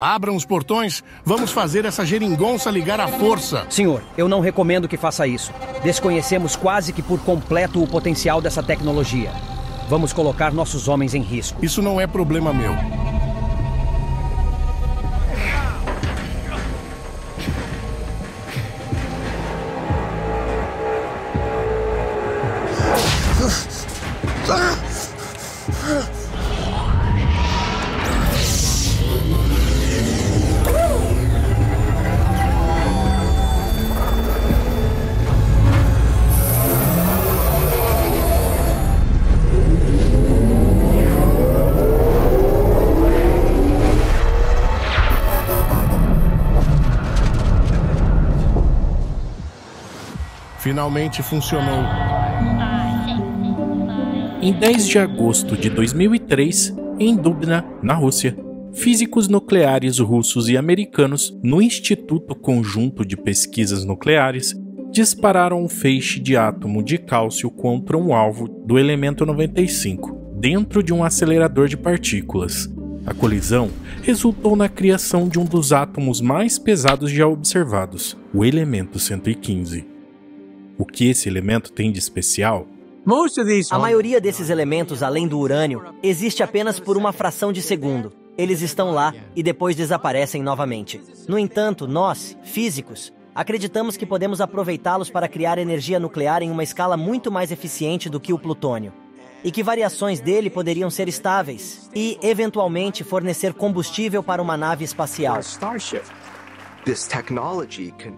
Abram os portões, vamos fazer essa geringonça ligar à força. Senhor, eu não recomendo que faça isso. Desconhecemos quase que por completo o potencial dessa tecnologia. Vamos colocar nossos homens em risco. Isso não é problema meu. Finalmente funcionou. Em 10 de agosto de 2003, em Dubna, na Rússia, físicos nucleares russos e americanos no Instituto Conjunto de Pesquisas Nucleares dispararam um feixe de átomo de cálcio contra um alvo do elemento 95, dentro de um acelerador de partículas. A colisão resultou na criação de um dos átomos mais pesados já observados, o elemento 115. O que esse elemento tem de especial? A maioria desses elementos, além do urânio, existe apenas por uma fração de segundo. Eles estão lá e depois desaparecem novamente. No entanto, nós, físicos, acreditamos que podemos aproveitá-los para criar energia nuclear em uma escala muito mais eficiente do que o plutônio. E que variações dele poderiam ser estáveis e, eventualmente, fornecer combustível para uma nave espacial.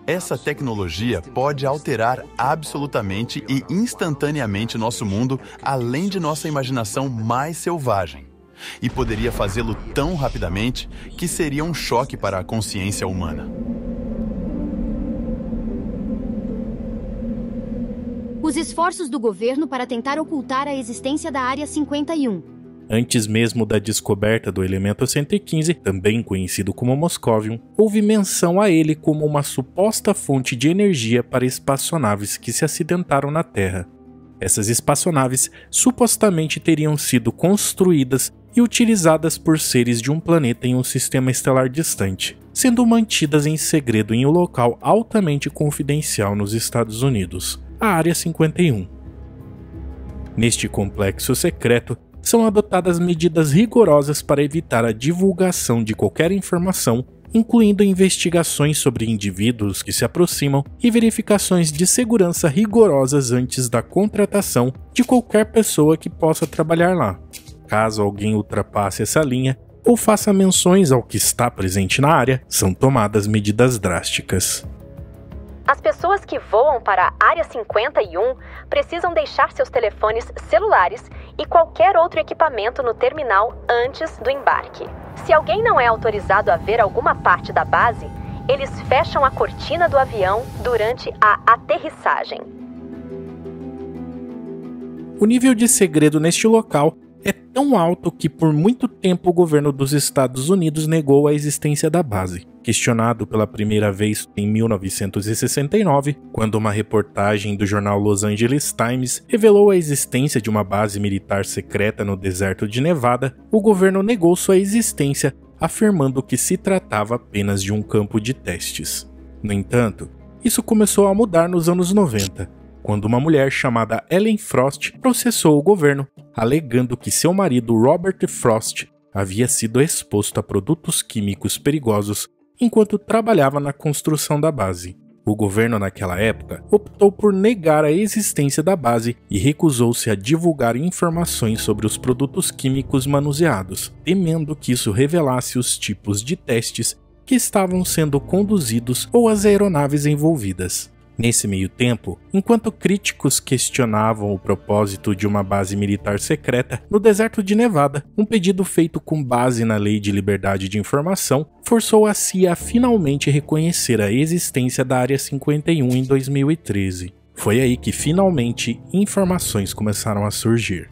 Essa tecnologia pode alterar absolutamente e instantaneamente nosso mundo, além de nossa imaginação mais selvagem. E poderia fazê-lo tão rapidamente que seria um choque para a consciência humana. Os esforços do governo para tentar ocultar a existência da Área 51. Antes mesmo da descoberta do elemento 115, também conhecido como Moscovium, houve menção a ele como uma suposta fonte de energia para espaçonaves que se acidentaram na Terra. Essas espaçonaves supostamente teriam sido construídas e utilizadas por seres de um planeta em um sistema estelar distante, sendo mantidas em segredo em um local altamente confidencial nos Estados Unidos, a Área 51. Neste complexo secreto, são adotadas medidas rigorosas para evitar a divulgação de qualquer informação, incluindo investigações sobre indivíduos que se aproximam e verificações de segurança rigorosas antes da contratação de qualquer pessoa que possa trabalhar lá. Caso alguém ultrapasse essa linha ou faça menções ao que está presente na área, são tomadas medidas drásticas. As pessoas que voam para a Área 51 precisam deixar seus telefones celulares e qualquer outro equipamento no terminal antes do embarque. Se alguém não é autorizado a ver alguma parte da base, eles fecham a cortina do avião durante a aterrissagem. O nível de segredo neste local é tão alto que por muito tempo o governo dos Estados Unidos negou a existência da base. Questionado pela primeira vez em 1969, quando uma reportagem do jornal Los Angeles Times revelou a existência de uma base militar secreta no deserto de Nevada, o governo negou sua existência, afirmando que se tratava apenas de um campo de testes. No entanto, isso começou a mudar nos anos 90, quando uma mulher chamada Ellen Frost processou o governo, alegando que seu marido Robert Frost havia sido exposto a produtos químicos perigosos enquanto trabalhava na construção da base. O governo naquela época optou por negar a existência da base e recusou-se a divulgar informações sobre os produtos químicos manuseados, temendo que isso revelasse os tipos de testes que estavam sendo conduzidos ou as aeronaves envolvidas. Nesse meio tempo, enquanto críticos questionavam o propósito de uma base militar secreta, no deserto de Nevada, um pedido feito com base na Lei de Liberdade de Informação forçou a CIA a finalmente reconhecer a existência da Área 51 em 2013. Foi aí que finalmente informações começaram a surgir.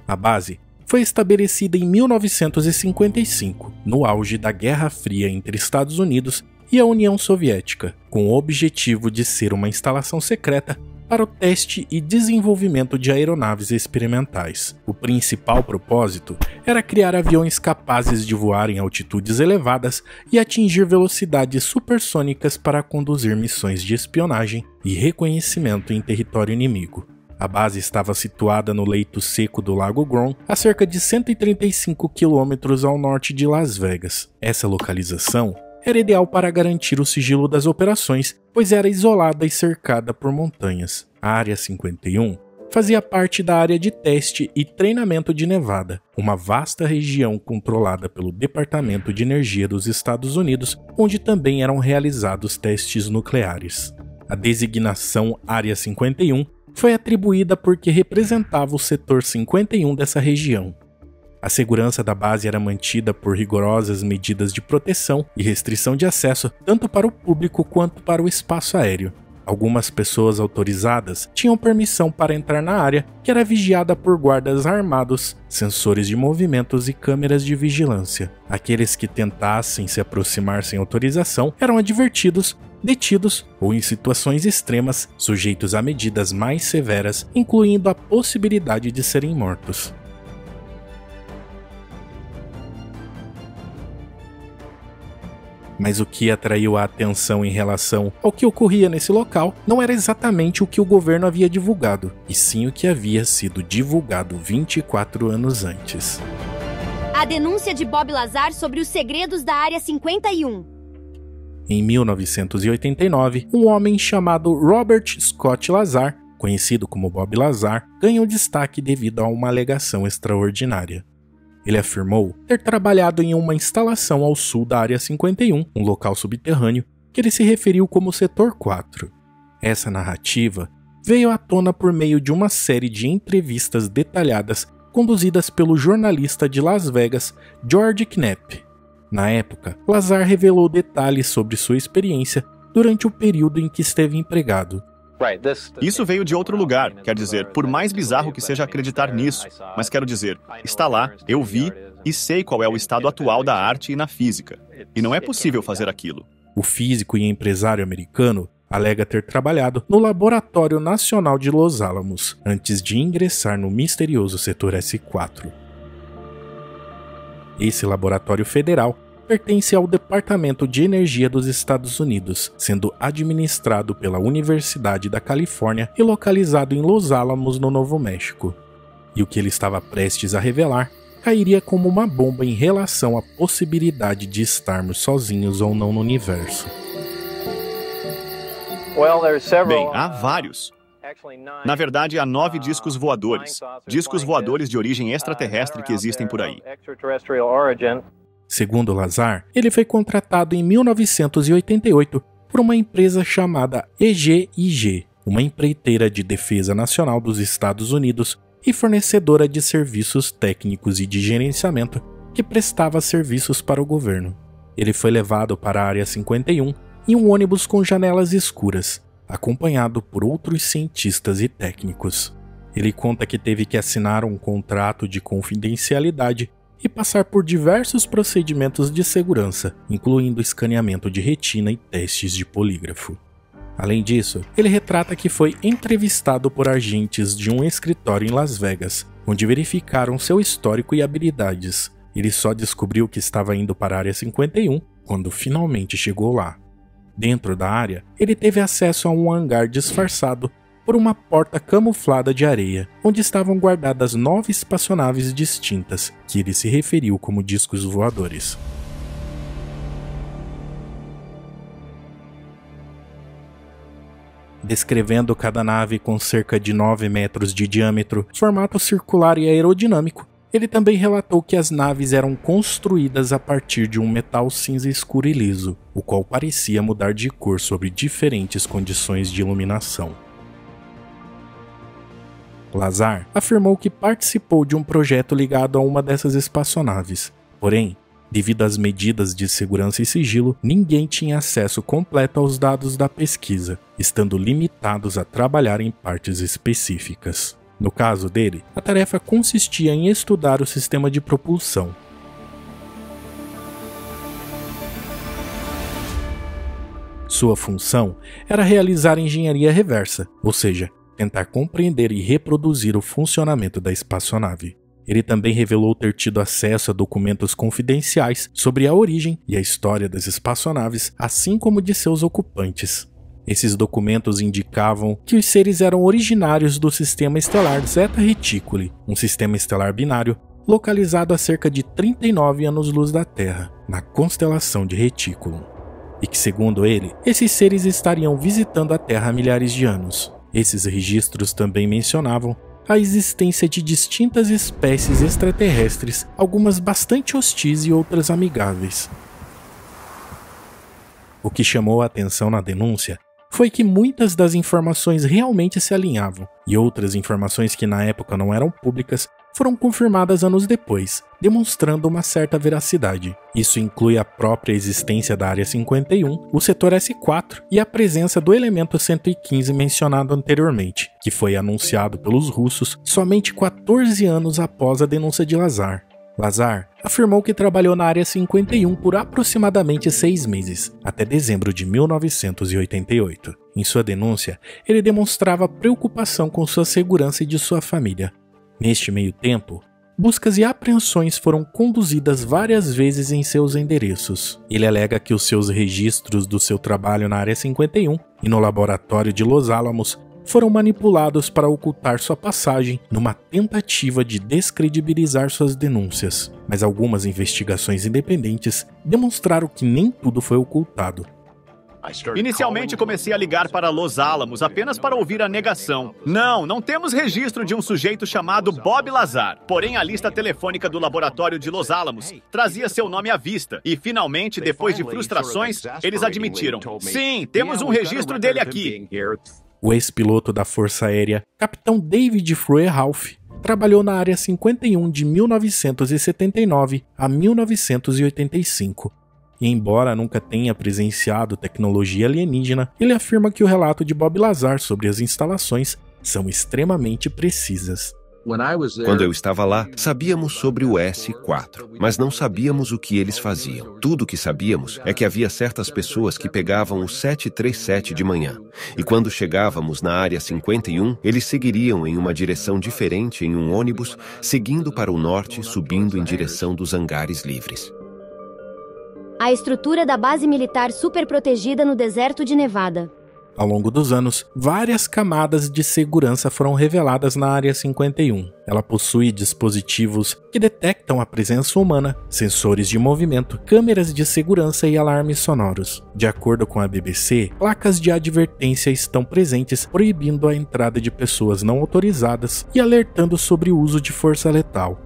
A base foi estabelecida em 1955, no auge da Guerra Fria entre Estados Unidos e a União Soviética, com o objetivo de ser uma instalação secreta para o teste e desenvolvimento de aeronaves experimentais. O principal propósito era criar aviões capazes de voar em altitudes elevadas e atingir velocidades supersônicas para conduzir missões de espionagem e reconhecimento em território inimigo. A base estava situada no leito seco do Lago Grön, a cerca de 135 quilômetros ao norte de Las Vegas. Essa localização era ideal para garantir o sigilo das operações, pois era isolada e cercada por montanhas. A Área 51 fazia parte da área de teste e treinamento de Nevada, uma vasta região controlada pelo Departamento de Energia dos Estados Unidos, onde também eram realizados testes nucleares. A designação Área 51 foi atribuída porque representava o setor 51 dessa região. A segurança da base era mantida por rigorosas medidas de proteção e restrição de acesso tanto para o público quanto para o espaço aéreo. Algumas pessoas autorizadas tinham permissão para entrar na área, que era vigiada por guardas armados, sensores de movimentos e câmeras de vigilância. Aqueles que tentassem se aproximar sem autorização eram advertidos, detidos ou, em situações extremas, sujeitos a medidas mais severas, incluindo a possibilidade de serem mortos. Mas o que atraiu a atenção em relação ao que ocorria nesse local não era exatamente o que o governo havia divulgado, e sim o que havia sido divulgado 24 anos antes. A denúncia de Bob Lazar sobre os segredos da Área 51. Em 1989, um homem chamado Robert Scott Lazar, conhecido como Bob Lazar, ganhou destaque devido a uma alegação extraordinária. Ele afirmou ter trabalhado em uma instalação ao sul da Área 51, um local subterrâneo, que ele se referiu como Setor 4. Essa narrativa veio à tona por meio de uma série de entrevistas detalhadas conduzidas pelo jornalista de Las Vegas, George Knapp. Na época, Lazar revelou detalhes sobre sua experiência durante o período em que esteve empregado. Isso veio de outro lugar, quer dizer, por mais bizarro que seja acreditar nisso, mas quero dizer, está lá, eu vi e sei qual é o estado atual da arte e na física, e não é possível fazer aquilo. O físico e empresário americano alega ter trabalhado no Laboratório Nacional de Los Alamos, antes de ingressar no misterioso Setor S4. Esse laboratório federal pertence ao Departamento de Energia dos Estados Unidos, sendo administrado pela Universidade da Califórnia e localizado em Los Alamos, no Novo México. E o que ele estava prestes a revelar cairia como uma bomba em relação à possibilidade de estarmos sozinhos ou não no universo. Bem, há vários. Na verdade, há 9 discos voadores de origem extraterrestre que existem por aí. Segundo Lazar, ele foi contratado em 1988 por uma empresa chamada EGIG, uma empreiteira de defesa nacional dos Estados Unidos e fornecedora de serviços técnicos e de gerenciamento que prestava serviços para o governo. Ele foi levado para a Área 51 em um ônibus com janelas escuras, acompanhado por outros cientistas e técnicos. Ele conta que teve que assinar um contrato de confidencialidade e passar por diversos procedimentos de segurança, incluindo escaneamento de retina e testes de polígrafo. Além disso, ele retrata que foi entrevistado por agentes de um escritório em Las Vegas, onde verificaram seu histórico e habilidades. Ele só descobriu que estava indo para a Área 51 quando finalmente chegou lá. Dentro da área, ele teve acesso a um hangar disfarçado por uma porta camuflada de areia, onde estavam guardadas 9 espaçonaves distintas, que ele se referiu como discos voadores. Descrevendo cada nave com cerca de 9 metros de diâmetro, formato circular e aerodinâmico, ele também relatou que as naves eram construídas a partir de um metal cinza escuro e liso, o qual parecia mudar de cor sob diferentes condições de iluminação. Lazar afirmou que participou de um projeto ligado a uma dessas espaçonaves. Porém, devido às medidas de segurança e sigilo, ninguém tinha acesso completo aos dados da pesquisa, estando limitados a trabalhar em partes específicas. No caso dele, a tarefa consistia em estudar o sistema de propulsão. Sua função era realizar engenharia reversa, ou seja, tentar compreender e reproduzir o funcionamento da espaçonave. Ele também revelou ter tido acesso a documentos confidenciais sobre a origem e a história das espaçonaves, assim como de seus ocupantes. Esses documentos indicavam que os seres eram originários do sistema estelar Zeta Reticuli, um sistema estelar binário localizado a cerca de 39 anos-luz da Terra, na constelação de Reticulum. E que, segundo ele, esses seres estariam visitando a Terra há milhares de anos. Esses registros também mencionavam a existência de distintas espécies extraterrestres, algumas bastante hostis e outras amigáveis. O que chamou a atenção na denúncia foi que muitas das informações realmente se alinhavam, e outras informações que na época não eram públicas foram confirmadas anos depois, demonstrando uma certa veracidade. Isso inclui a própria existência da Área 51, o Setor S4 e a presença do elemento 115 mencionado anteriormente, que foi anunciado pelos russos somente 14 anos após a denúncia de Lazar. Lazar afirmou que trabalhou na Área 51 por aproximadamente 6 meses, até dezembro de 1988. Em sua denúncia, ele demonstrava preocupação com sua segurança e de sua família. Neste meio tempo, buscas e apreensões foram conduzidas várias vezes em seus endereços. Ele alega que os seus registros do seu trabalho na Área 51 e no laboratório de Los Alamos foram manipulados para ocultar sua passagem numa tentativa de descredibilizar suas denúncias. Mas algumas investigações independentes demonstraram que nem tudo foi ocultado. Inicialmente comecei a ligar para Los Alamos apenas para ouvir a negação. Não temos registro de um sujeito chamado Bob Lazar. Porém, a lista telefônica do laboratório de Los Alamos trazia seu nome à vista. E finalmente, depois de frustrações, eles admitiram: sim, temos um registro dele aqui. O ex-piloto da Força Aérea, Capitão David Freyhalf, trabalhou na Área 51 de 1979 a 1985. E embora nunca tenha presenciado tecnologia alienígena, ele afirma que o relato de Bob Lazar sobre as instalações são extremamente precisas. Quando eu estava lá, sabíamos sobre o S4, mas não sabíamos o que eles faziam. Tudo o que sabíamos é que havia certas pessoas que pegavam o 737 de manhã. E quando chegávamos na Área 51, eles seguiriam em uma direção diferente em um ônibus, seguindo para o norte, subindo em direção dos hangares livres. A estrutura da base militar superprotegida no deserto de Nevada. Ao longo dos anos, várias camadas de segurança foram reveladas na Área 51. Ela possui dispositivos que detectam a presença humana, sensores de movimento, câmeras de segurança e alarmes sonoros. De acordo com a BBC, placas de advertência estão presentes, proibindo a entrada de pessoas não autorizadas e alertando sobre o uso de força letal.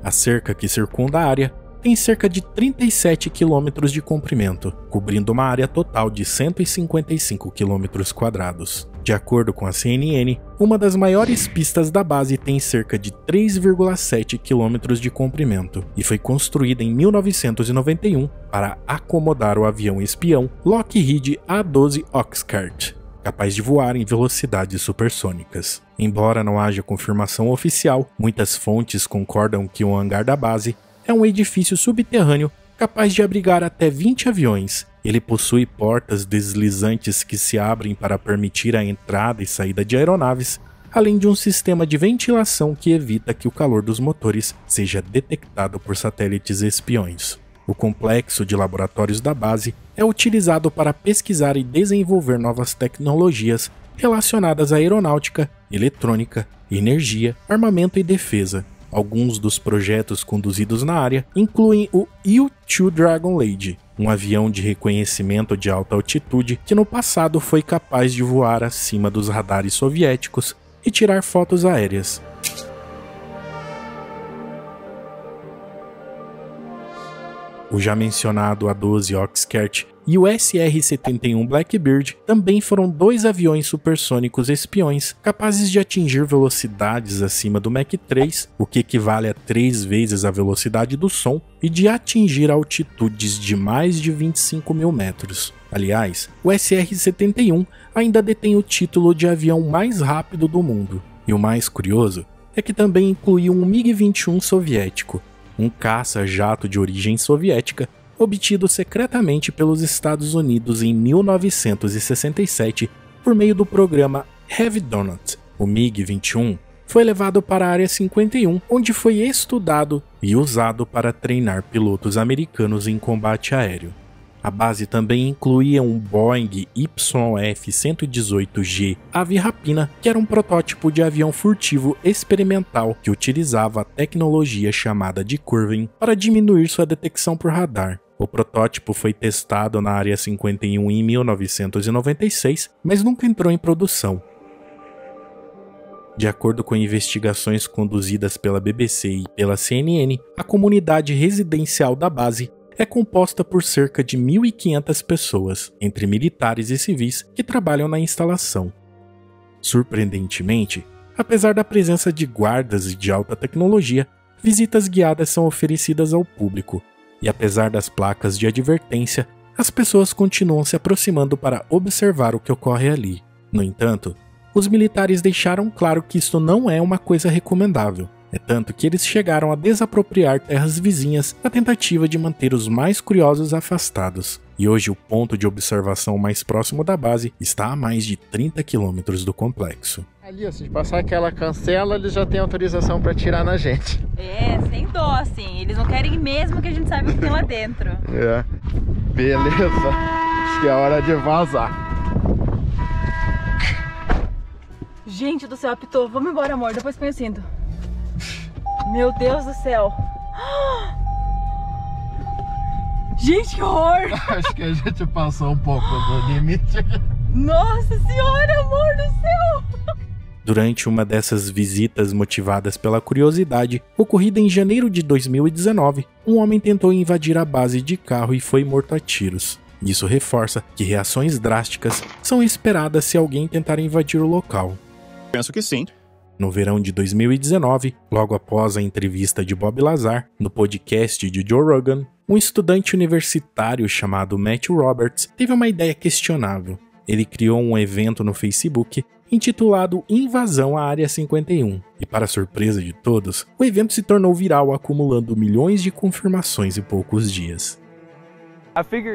A cerca que circunda a área tem cerca de 37 km de comprimento, cobrindo uma área total de 155 km². De acordo com a CNN, uma das maiores pistas da base tem cerca de 3,7 km de comprimento e foi construída em 1991 para acomodar o avião espião Lockheed A-12 Oxcart, capaz de voar em velocidades supersônicas. Embora não haja confirmação oficial, muitas fontes concordam que o hangar da base é um edifício subterrâneo capaz de abrigar até 20 aviões. Ele possui portas deslizantes que se abrem para permitir a entrada e saída de aeronaves, além de um sistema de ventilação que evita que o calor dos motores seja detectado por satélites espiões. O complexo de laboratórios da base é utilizado para pesquisar e desenvolver novas tecnologias relacionadas à aeronáutica, eletrônica, energia, armamento e defesa. Alguns dos projetos conduzidos na área incluem o U-2 Dragon Lady, um avião de reconhecimento de alta altitude que no passado foi capaz de voar acima dos radares soviéticos e tirar fotos aéreas. O já mencionado A-12 Oxcart e o SR-71 Blackbird também foram dois aviões supersônicos espiões capazes de atingir velocidades acima do Mach 3, o que equivale a 3 vezes a velocidade do som, e de atingir altitudes de mais de 25 mil metros. Aliás, o SR-71 ainda detém o título de avião mais rápido do mundo. E o mais curioso é que também incluiu um MiG-21 soviético, um caça-jato de origem soviética, obtido secretamente pelos Estados Unidos em 1967 por meio do programa Heavy Donut, o MiG-21, foi levado para a Área 51, onde foi estudado e usado para treinar pilotos americanos em combate aéreo. A base também incluía um Boeing YF-118G Ave Rapina, que era um protótipo de avião furtivo experimental que utilizava a tecnologia chamada de curving para diminuir sua detecção por radar. O protótipo foi testado na Área 51 em 1996, mas nunca entrou em produção. De acordo com investigações conduzidas pela BBC e pela CNN, a comunidade residencial da base é composta por cerca de 1.500 pessoas, entre militares e civis, que trabalham na instalação. Surpreendentemente, apesar da presença de guardas e de alta tecnologia, visitas guiadas são oferecidas ao público, e apesar das placas de advertência, as pessoas continuam se aproximando para observar o que ocorre ali. No entanto, os militares deixaram claro que isto não é uma coisa recomendável. É tanto que eles chegaram a desapropriar terras vizinhas na tentativa de manter os mais curiosos afastados. E hoje o ponto de observação mais próximo da base está a mais de 30 quilômetros do complexo. Ali, se passar aquela cancela, eles já têm autorização para atirar na gente. É, sem dó, assim. Eles não querem mesmo que a gente saiba o que tem lá dentro. É. Beleza. Acho que é hora de vazar. Gente do céu, apitou. Vamos embora, amor. Depois põe o cinto. Meu Deus do céu. Gente, que horror. Acho que a gente passou um pouco do limite. Nossa senhora, amor do céu. Durante uma dessas visitas motivadas pela curiosidade, ocorrida em janeiro de 2019, um homem tentou invadir a base de carro e foi morto a tiros. Isso reforça que reações drásticas são esperadas se alguém tentar invadir o local. Penso que sim. No verão de 2019, logo após a entrevista de Bob Lazar, no podcast de Joe Rogan, um estudante universitário chamado Matthew Roberts teve uma ideia questionável. Ele criou um evento no Facebook intitulado Invasão à Área 51, e para surpresa de todos, o evento se tornou viral, acumulando milhões de confirmações em poucos dias.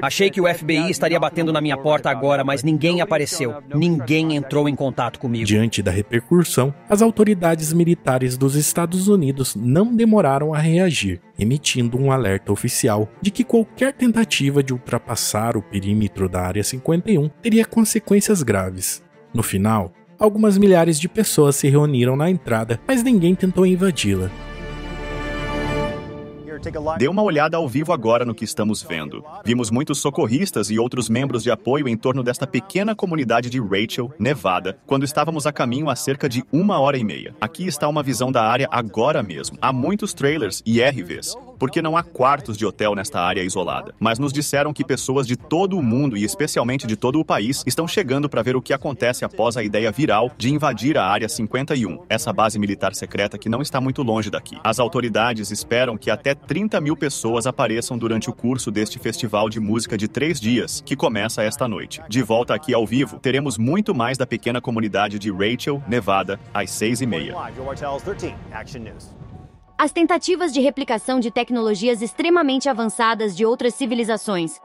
Achei que o FBI estaria batendo na minha porta agora, mas ninguém apareceu. Ninguém entrou em contato comigo. Diante da repercussão, as autoridades militares dos Estados Unidos não demoraram a reagir, emitindo um alerta oficial de que qualquer tentativa de ultrapassar o perímetro da Área 51 teria consequências graves. No final, algumas milhares de pessoas se reuniram na entrada, mas ninguém tentou invadi-la. Dê uma olhada ao vivo agora no que estamos vendo. Vimos muitos socorristas e outros membros de apoio em torno desta pequena comunidade de Rachel, Nevada, quando estávamos a caminho há cerca de 1h30. Aqui está uma visão da área agora mesmo. Há muitos trailers e RVs, porque não há quartos de hotel nesta área isolada. Mas nos disseram que pessoas de todo o mundo e especialmente de todo o país estão chegando para ver o que acontece após a ideia viral de invadir a Área 51, essa base militar secreta que não está muito longe daqui. As autoridades esperam que até 30 mil pessoas apareçam durante o curso deste festival de música de 3 dias, que começa esta noite. De volta aqui ao vivo, teremos muito mais da pequena comunidade de Rachel, Nevada, às 6h30. As tentativas de replicação de tecnologias extremamente avançadas de outras civilizações.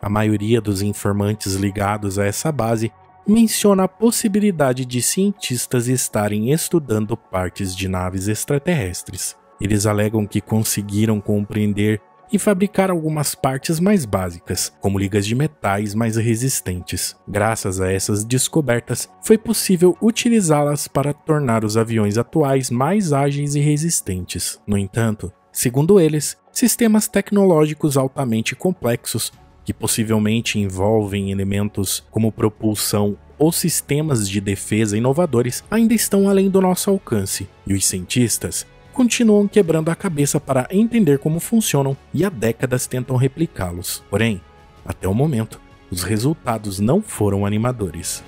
A maioria dos informantes ligados a essa base menciona a possibilidade de cientistas estarem estudando partes de naves extraterrestres. Eles alegam que conseguiram compreender e fabricar algumas partes mais básicas, como ligas de metais mais resistentes. Graças a essas descobertas, foi possível utilizá-las para tornar os aviões atuais mais ágeis e resistentes. No entanto, segundo eles, sistemas tecnológicos altamente complexos, que possivelmente envolvem elementos como propulsão ou sistemas de defesa inovadores, ainda estão além do nosso alcance, e os cientistas continuam quebrando a cabeça para entender como funcionam e há décadas tentam replicá-los. Porém, até o momento, os resultados não foram animadores.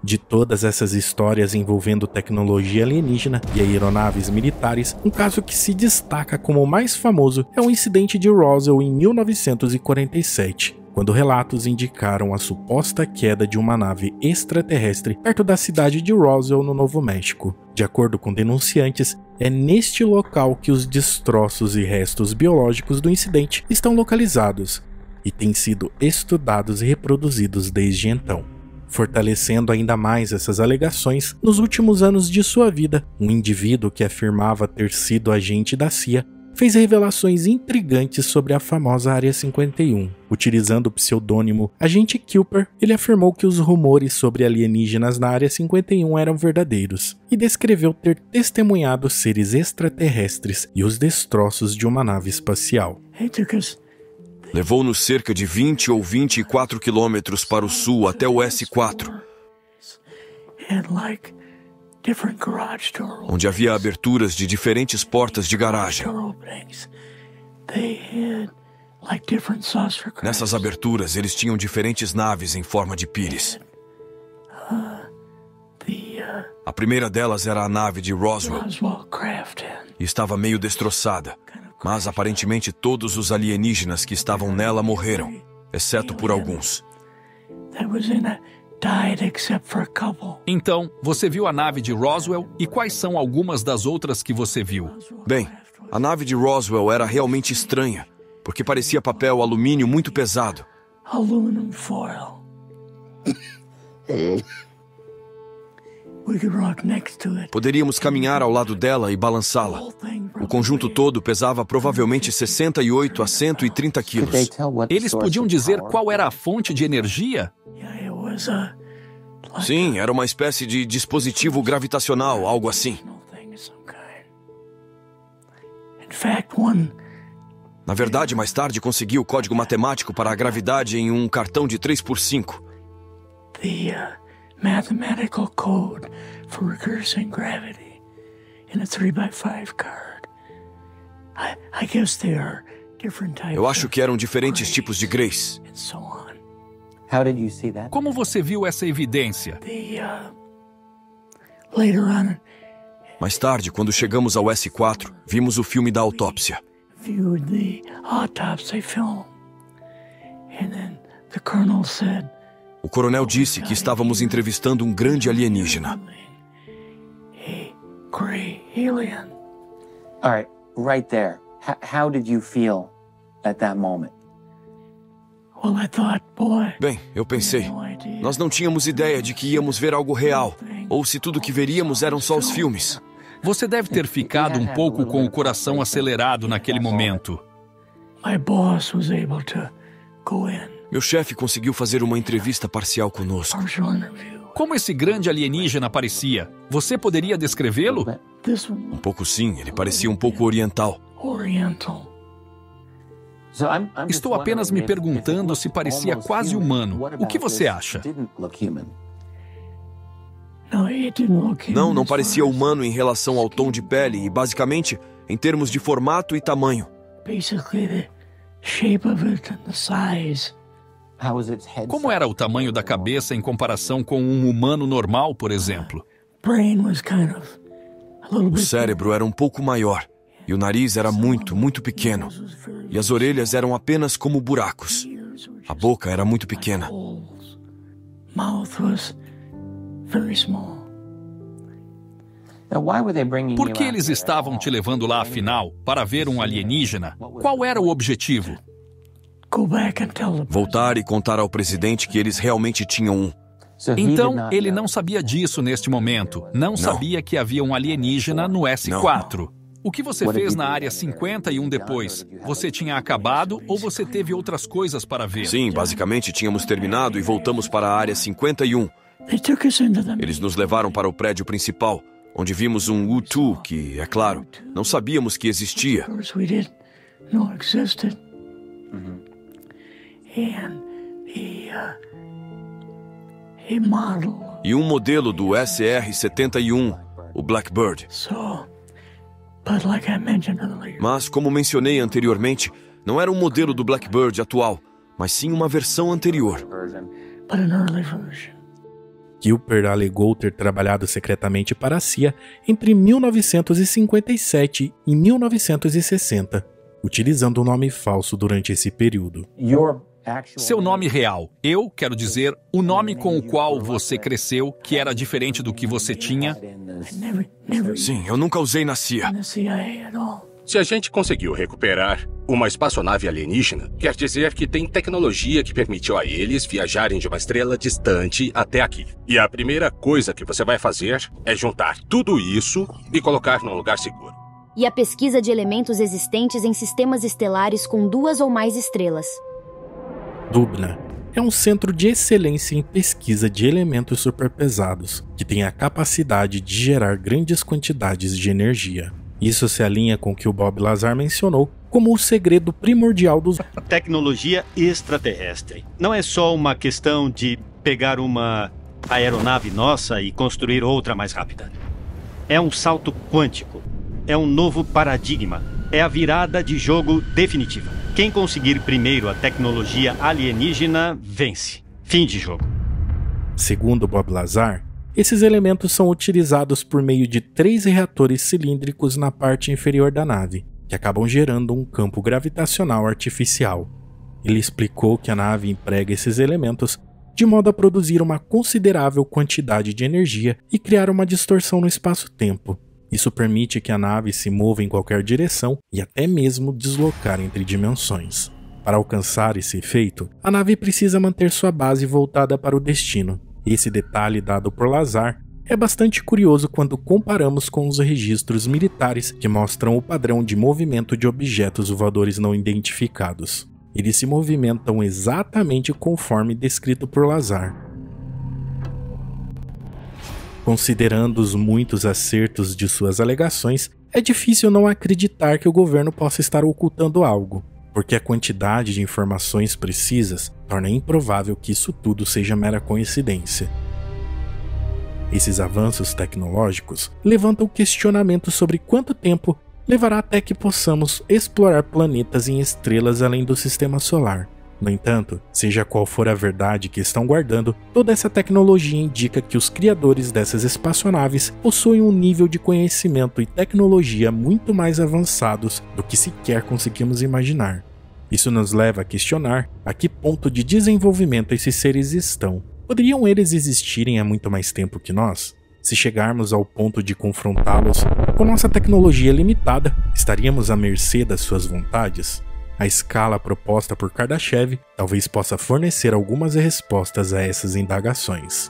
De todas essas histórias envolvendo tecnologia alienígena e aeronaves militares, um caso que se destaca como o mais famoso é o incidente de Roswell em 1947. Quando relatos indicaram a suposta queda de uma nave extraterrestre perto da cidade de Roswell, no Novo México. De acordo com denunciantes, é neste local que os destroços e restos biológicos do incidente estão localizados e têm sido estudados e reproduzidos desde então. Fortalecendo ainda mais essas alegações, nos últimos anos de sua vida, um indivíduo que afirmava ter sido agente da CIA fez revelações intrigantes sobre a famosa Área 51. Utilizando o pseudônimo Agente Cooper, ele afirmou que os rumores sobre alienígenas na Área 51 eram verdadeiros e descreveu ter testemunhado seres extraterrestres e os destroços de uma nave espacial. Levou-nos cerca de 20 ou 24 quilômetros para o sul até o S4, onde havia aberturas de diferentes portas de garagem. Nessas aberturas, eles tinham diferentes naves em forma de pires. A primeira delas era a nave de Roswell e estava meio destroçada, mas aparentemente todos os alienígenas que estavam nela morreram, exceto por alguns. Então, você viu a nave de Roswell e quais são algumas das outras que você viu? Bem, a nave de Roswell era realmente estranha, porque parecia papel alumínio muito pesado. Aluminum foil. Poderíamos caminhar ao lado dela e balançá-la. O conjunto todo pesava provavelmente 68 a 130 quilos. Eles podiam dizer qual era a fonte de energia? Sim, era uma espécie de dispositivo gravitacional, algo assim. Na verdade, mais tarde consegui o código matemático para a gravidade em um cartão de 3x5. Mathematical code for recursing gravity in a 3x5 card. I guess they are different types. Eu acho que eram diferentes tipos de grays. Como você viu essa evidência? Later on, mais tarde, quando chegamos ao S4, vimos o filme da autópsia. Viewed the autopsy film. And then the colonel said, o coronel disse que estávamos entrevistando um grande alienígena. All right, right there. How did you feel at that moment? Well, I thought, boy. Bem, eu pensei, nós não tínhamos ideia de que íamos ver algo real, ou se tudo que veríamos eram só os filmes. Você deve ter ficado um pouco com o coração acelerado naquele momento. My boss was able to go in. Meu chefe conseguiu fazer uma entrevista parcial conosco. Como esse grande alienígena parecia? Você poderia descrevê-lo? Um pouco sim, ele parecia um pouco oriental. Estou apenas me perguntando se parecia quase humano. O que você acha? Não parecia humano em relação ao tom de pele e, basicamente, em termos de formato e tamanho. Como era o tamanho da cabeça em comparação com um humano normal, por exemplo? O cérebro era um pouco maior, e o nariz era muito, muito pequeno, e as orelhas eram apenas como buracos. A boca era muito pequena. Por que eles estavam te levando lá, afinal, para ver um alienígena? Qual era o objetivo? Voltar e contar ao presidente que eles realmente tinham um. Então, ele não sabia disso neste momento. Não sabia que havia um alienígena no S4. Não. O que você fez na Área 51 depois? Você tinha acabado ou você teve outras coisas para ver? Sim, basicamente tínhamos terminado e voltamos para a Área 51. Eles nos levaram para o prédio principal, onde vimos um U2 que, é claro, não sabíamos que existia. E um modelo do SR-71, o Blackbird. Mas, como mencionei anteriormente, não era um modelo do Blackbird atual, mas sim uma versão anterior. Cooper alegou ter trabalhado secretamente para a CIA entre 1957 e 1960, utilizando um nome falso durante esse período. Seu nome real, eu quero dizer, o nome com o qual você cresceu, que era diferente do que você tinha? Sim, eu nunca usei na CIA. Se a gente conseguiu recuperar uma espaçonave alienígena, quer dizer que tem tecnologia que permitiu a eles viajarem de uma estrela distante até aqui. E a primeira coisa que você vai fazer é juntar tudo isso e colocar num lugar seguro. E a pesquisa de elementos existentes em sistemas estelares com 2 ou mais estrelas. Dubna é um centro de excelência em pesquisa de elementos superpesados, que tem a capacidade de gerar grandes quantidades de energia. Isso se alinha com o que o Bob Lazar mencionou como o segredo primordial dos... Tecnologia extraterrestre. Não é só uma questão de pegar uma aeronave nossa e construir outra mais rápida. É um salto quântico. É um novo paradigma. É a virada de jogo definitiva. Quem conseguir primeiro a tecnologia alienígena, vence. Fim de jogo. Segundo Bob Lazar, esses elementos são utilizados por meio de 3 reatores cilíndricos na parte inferior da nave, que acabam gerando um campo gravitacional artificial. Ele explicou que a nave emprega esses elementos de modo a produzir uma considerável quantidade de energia e criar uma distorção no espaço-tempo. Isso permite que a nave se mova em qualquer direção e até mesmo deslocar entre dimensões. Para alcançar esse efeito, a nave precisa manter sua base voltada para o destino. Esse detalhe dado por Lazar é bastante curioso quando comparamos com os registros militares que mostram o padrão de movimento de objetos voadores não identificados. Eles se movimentam exatamente conforme descrito por Lazar. Considerando os muitos acertos de suas alegações, é difícil não acreditar que o governo possa estar ocultando algo, porque a quantidade de informações precisas torna improvável que isso tudo seja mera coincidência. Esses avanços tecnológicos levantam questionamentos sobre quanto tempo levará até que possamos explorar planetas em estrelas além do sistema solar. No entanto, seja qual for a verdade que estão guardando, toda essa tecnologia indica que os criadores dessas espaçonaves possuem um nível de conhecimento e tecnologia muito mais avançados do que sequer conseguimos imaginar. Isso nos leva a questionar a que ponto de desenvolvimento esses seres estão. Poderiam eles existirem há muito mais tempo que nós? Se chegarmos ao ponto de confrontá-los com nossa tecnologia limitada, estaríamos à mercê das suas vontades? A escala proposta por Kardashev talvez possa fornecer algumas respostas a essas indagações.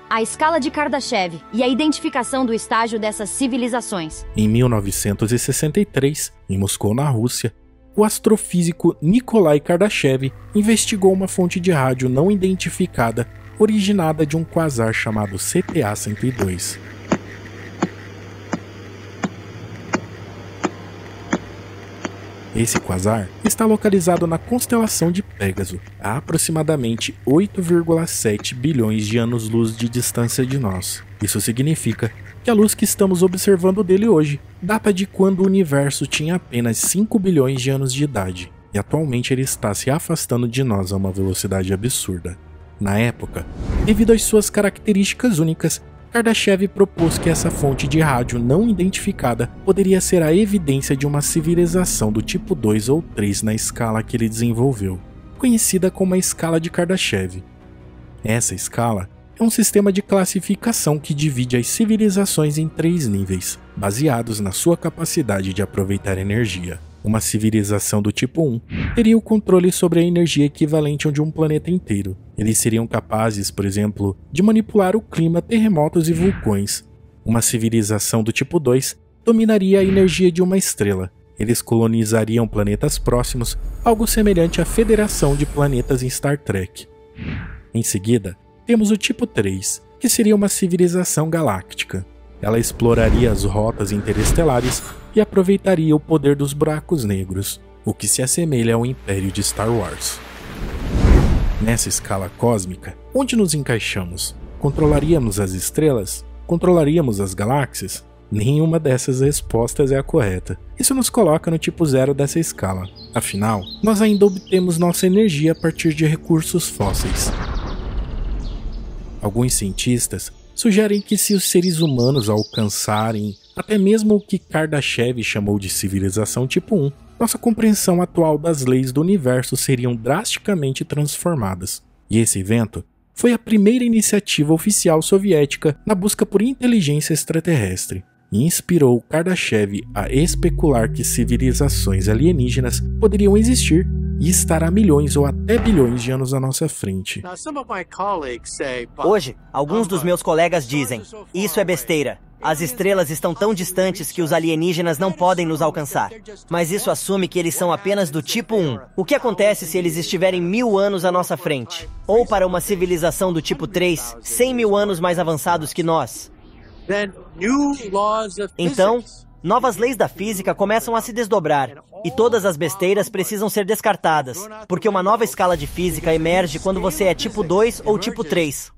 A escala de Kardashev e a identificação do estágio dessas civilizações. Em 1963, em Moscou, na Rússia, o astrofísico Nikolai Kardashev investigou uma fonte de rádio não identificada originada de um quasar chamado CTA-102. Esse quasar está localizado na constelação de Pégaso, a aproximadamente 8,7 bilhões de anos-luz de distância de nós. Isso significa que a luz que estamos observando dele hoje data de quando o universo tinha apenas 5 bilhões de anos de idade, e atualmente ele está se afastando de nós a uma velocidade absurda. Na época, devido às suas características únicas, Kardashev propôs que essa fonte de rádio não identificada poderia ser a evidência de uma civilização do tipo 2 ou 3 na escala que ele desenvolveu, conhecida como a escala de Kardashev. Essa escala é um sistema de classificação que divide as civilizações em 3 níveis, baseados na sua capacidade de aproveitar energia. Uma civilização do tipo 1 teria o controle sobre a energia equivalente ao de um planeta inteiro. Eles seriam capazes, por exemplo, de manipular o clima, terremotos e vulcões. Uma civilização do tipo 2 dominaria a energia de uma estrela. Eles colonizariam planetas próximos, algo semelhante à Federação de Planetas em Star Trek. Em seguida, temos o tipo 3, que seria uma civilização galáctica. Ela exploraria as rotas interestelares e aproveitaria o poder dos buracos negros, o que se assemelha ao Império de Star Wars. Nessa escala cósmica, onde nos encaixamos? Controlaríamos as estrelas? Controlaríamos as galáxias? Nenhuma dessas respostas é a correta. Isso nos coloca no tipo 0 dessa escala. Afinal, nós ainda obtemos nossa energia a partir de recursos fósseis. Alguns cientistas sugerem que se os seres humanos alcançarem até mesmo o que Kardashev chamou de civilização tipo 1, nossa compreensão atual das leis do universo seriam drasticamente transformadas. E esse evento foi a primeira iniciativa oficial soviética na busca por inteligência extraterrestre. e inspirou Kardashev a especular que civilizações alienígenas poderiam existir e estar a milhões ou até bilhões de anos à nossa frente. Hoje, alguns dos meus colegas dizem: isso é besteira. As estrelas estão tão distantes que os alienígenas não podem nos alcançar. Mas isso assume que eles são apenas do tipo 1. O que acontece se eles estiverem 1000 anos à nossa frente? Ou para uma civilização do tipo 3, 100 mil anos mais avançados que nós? Então, novas leis da física começam a se desdobrar. E todas as besteiras precisam ser descartadas. Porque uma nova escala de física emerge quando você é tipo 2 ou tipo 3.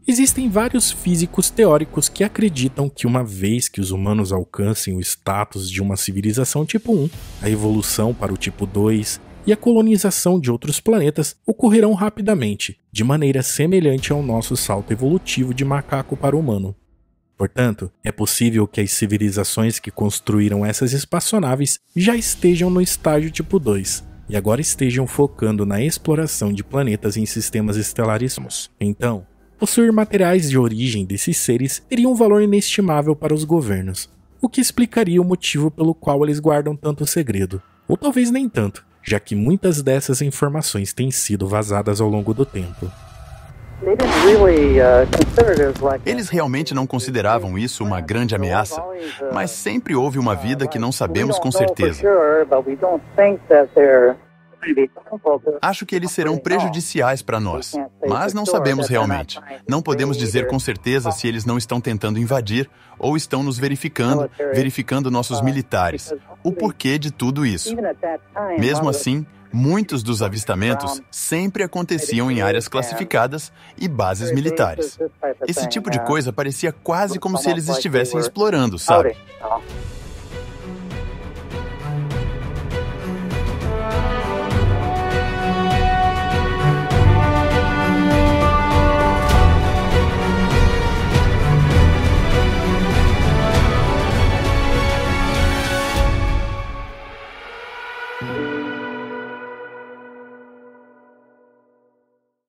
Existem vários físicos teóricos que acreditam que uma vez que os humanos alcancem o status de uma civilização tipo 1, a evolução para o tipo 2 e a colonização de outros planetas ocorrerão rapidamente, de maneira semelhante ao nosso salto evolutivo de macaco para humano. Portanto, é possível que as civilizações que construíram essas espaçonaves já estejam no estágio tipo 2, e agora estejam focando na exploração de planetas em sistemas estelares. Então, possuir materiais de origem desses seres teria um valor inestimável para os governos, o que explicaria o motivo pelo qual eles guardam tanto segredo. Ou talvez nem tanto, já que muitas dessas informações têm sido vazadas ao longo do tempo. Eles realmente não consideravam isso uma grande ameaça, mas sempre houve uma vida que não sabemos com certeza. Acho que eles serão prejudiciais para nós, mas não sabemos realmente. Não podemos dizer com certeza se eles não estão tentando invadir ou estão nos verificando nossos militares. O porquê de tudo isso? Mesmo assim, muitos dos avistamentos sempre aconteciam em áreas classificadas e bases militares. Esse tipo de coisa parecia quase como se eles estivessem explorando, sabe?